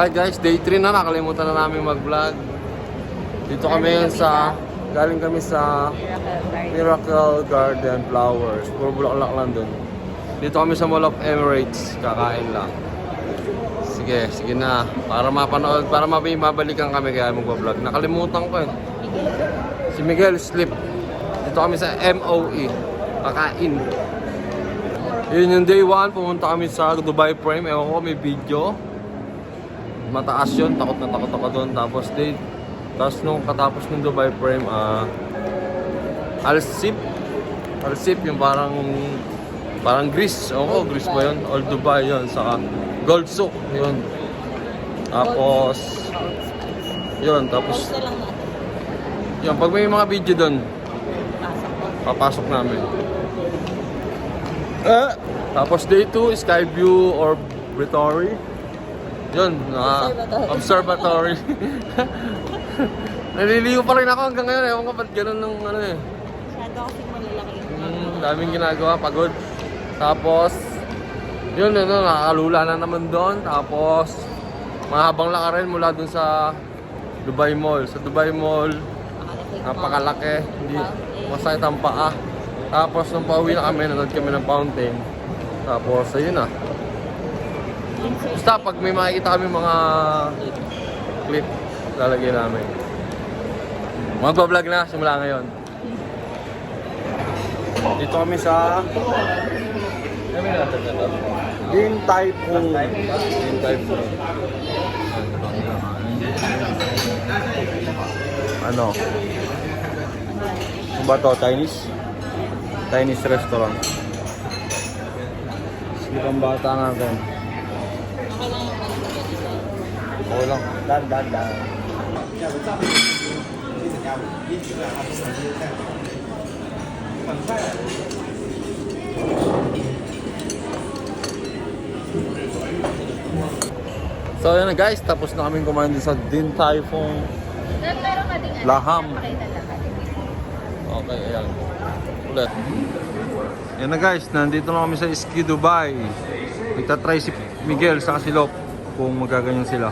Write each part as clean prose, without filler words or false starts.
Hi guys, day 3 na, nakalimutan na namin mag-vlog. Dito kami galing kami sa Miracle Garden Flowers. Puro bulaklak lang dun. Dito kami sa Mall of Emirates, kakain lang. Sige na. Para mapanood, para mabalikan kami kaya mag-vlog. Nakalimutan ko eh. Si Miguel sleep. Dito kami sa MOE, kakain. Yun yung day 1, pumunta kami sa Dubai Prime. Ewan ko, may video. Mataas yun, takot na takot ako doon. Tapos nung katapos ng Dubai Prime, Al-Sip yung parang Greece. Oo, Greece ba yun? All Dubai yun. Saka Gold Souk yun. Tapos yun, tapos yun, pag may mga video doon, papasok namin. Tapos day 2, Skyview Observatory. Yun, observatory. Naliliyo pa rin ako hanggang ngayon. Ewan ko ba't ganun nung ano eh. Masyado kasing malalaki. Daming ginagawa, pagod. Tapos, yun, nakakalula na naman doon. Tapos, mahabang lakarin mula doon sa Dubai Mall. Sa Dubai Mall, napakalaki. Hindi, masakit ang paa. Tapos, nung pauwi na kami, nanood kami ng fountain. Tapos, ayun na. Basta pag may makikita kami mga clip, lalagyan namin. Magpa-vlog na simula ngayon. Dito kami sa Din Tai Fung. Ano? Ano ba to? Chinese restaurant. Silang bata nga rin. Oo lang. Dan. So yun na guys, tapos na kaming kumain din sa Din Tai Fung Laham. Okay, ayan. Ulit. Yan na guys, nandito na kami sa Ski Dubai. Nagtatry si Miguel sa Silop kung magaganyan sila.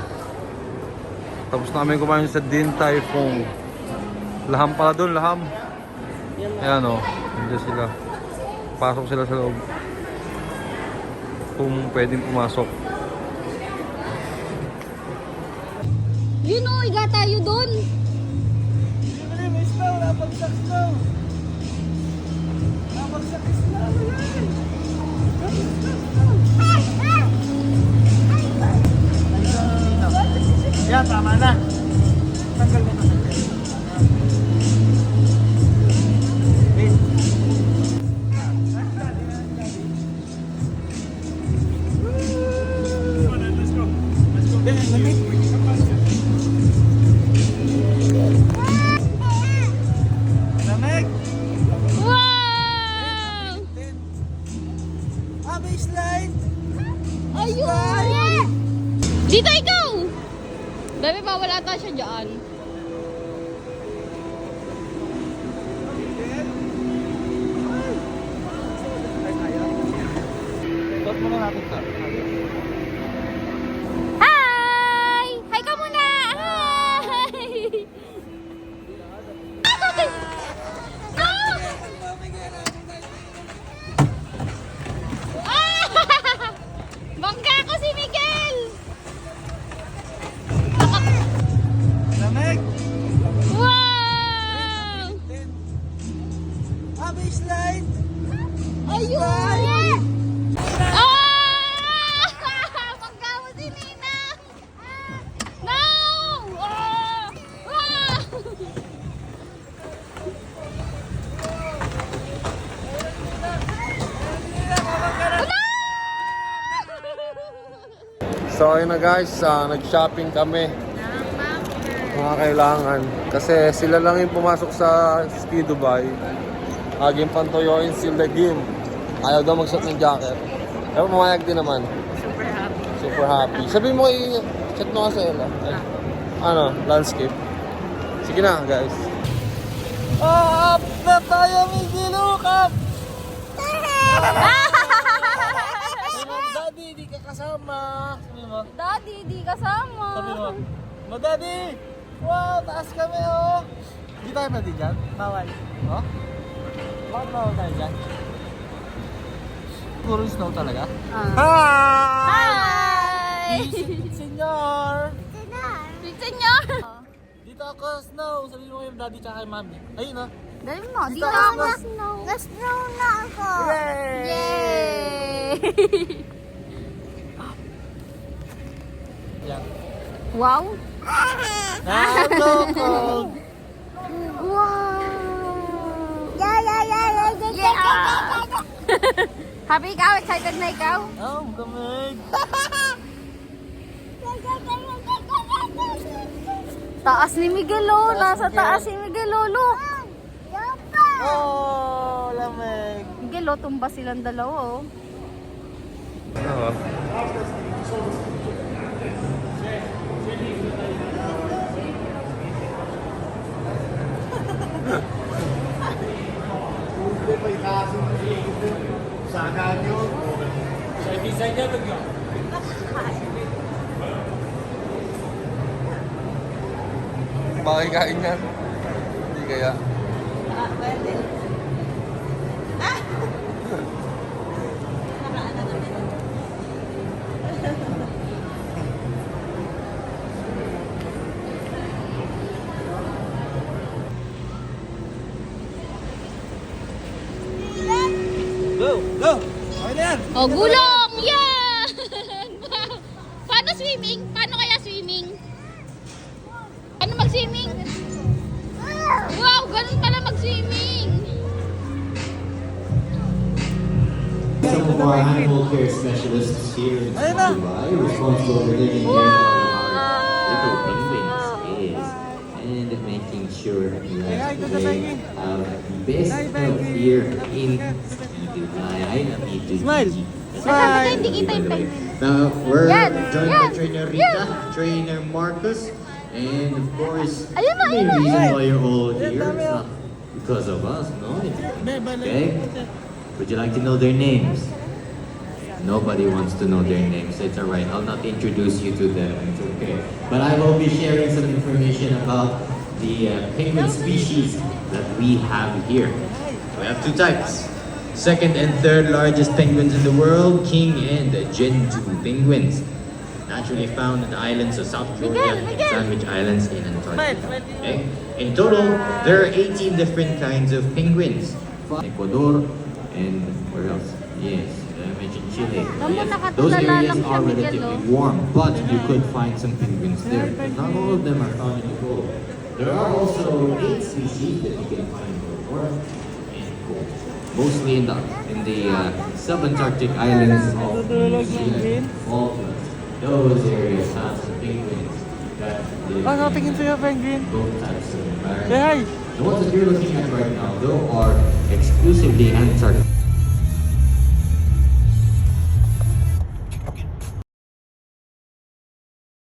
Tapos na kami kumain sa Din Tai Fung. Laham pala doon, Laham. Ayan o, nandiyan sila. Pasok sila sa loob. Kung pwedeng pumasok. Yun o, higa tayo doon. Yan, tama na. Tanggal mo na. Lamig. Wow! Baseline. Ayun! Dito ikaw! Bebe, mawala ata siya dyan. Stop muna natin ito. Hi! Hi ka muna! Hi! No! Ah! Bangga ko si Miguel! Lamig. Wow! Baseline. Ayun! Ah! Bangga mo si Nina! No! Ah! Ah! So ayun na guys, nag-shopping kami. Mga kailangan. Kasi sila lang yung pumasok sa Ski Dubai. Aging pantoyoin si Legim. Ayaw daw magsuot ng jacket. Pero pumayag din naman. Super happy. Sabihin mo kay chat mo kasi landscape. Sige na guys. Up na tayo, Miguel. Up! Daddy. di ka kasama. Sabi mo. Daddy, di kasama. Sabi mo. Daddy! Wow, taas kami oh. Di tayo pwede dyan? Bawal. Oh? Bakit bawal tayo dyan? Puro snow talaga? Hi! Senyor! Senyor! Dito ako, snow. Sabihin mo kay daddy tsaka kay mami. Ayun oh. Dali mo, Dito dito ako. ako. Snow. Na-snow na ako. Yay! Yay! Yan. Wow! I'm so cold. Wow! Yeah! Happy ikaw? Excited na ikaw? Oh, kamig. Taas ni Miguel, oh. Nasa taas si Miguel, oh. Look. Oh, lamig. Miguel, oh. Tumba silang dalawa, oh. Ano? Makikain yan. Hindi kaya. Go, go. Okay na yan. Oh, gulong! Yan! Paano swimming? Paano kaya swimming? Paano mag-swimming? Wow, ganun pala mag-swimming! Some of our animal care specialists here in Ayun na. Dubai responsible for taking care of our little penguins is and making sure that they have the best health here in Dubai. Smile. Saan hindi kita yung penguin? Now we're Yan, joined yan, by Trainer Rita, yan. Trainer Marcus, and of course Ayun na, the main ayun na, reason ayun. why you're all here is not because of us, no? Okay? Would you like to know their names? Nobody wants to know their names. It's alright. I'll not introduce you to them. It's okay. But I will be sharing some information about the penguin species that we have here. We have two types. Second and third largest penguins in the world, king and Jeju penguins. Naturally found in the islands of South Korea and Sandwich Islands in Antarctica. Okay? In total, there are 18 different kinds of penguins. Ecuador and where else? Yes, I mentioned Chile. Yes. Those areas are relatively warm, but you could find some penguins there. But not all of them are found in the cold. There are also 8 species that you can find both warm and cold. Mostly in the subantarctic islands of New Zealand, Falklands. Those areas have some penguins that live Oh, no, tingin in sa'yo, penguin. both types of environments. Say hi. The ones that you're looking at right now, though, are exclusively Antarctic.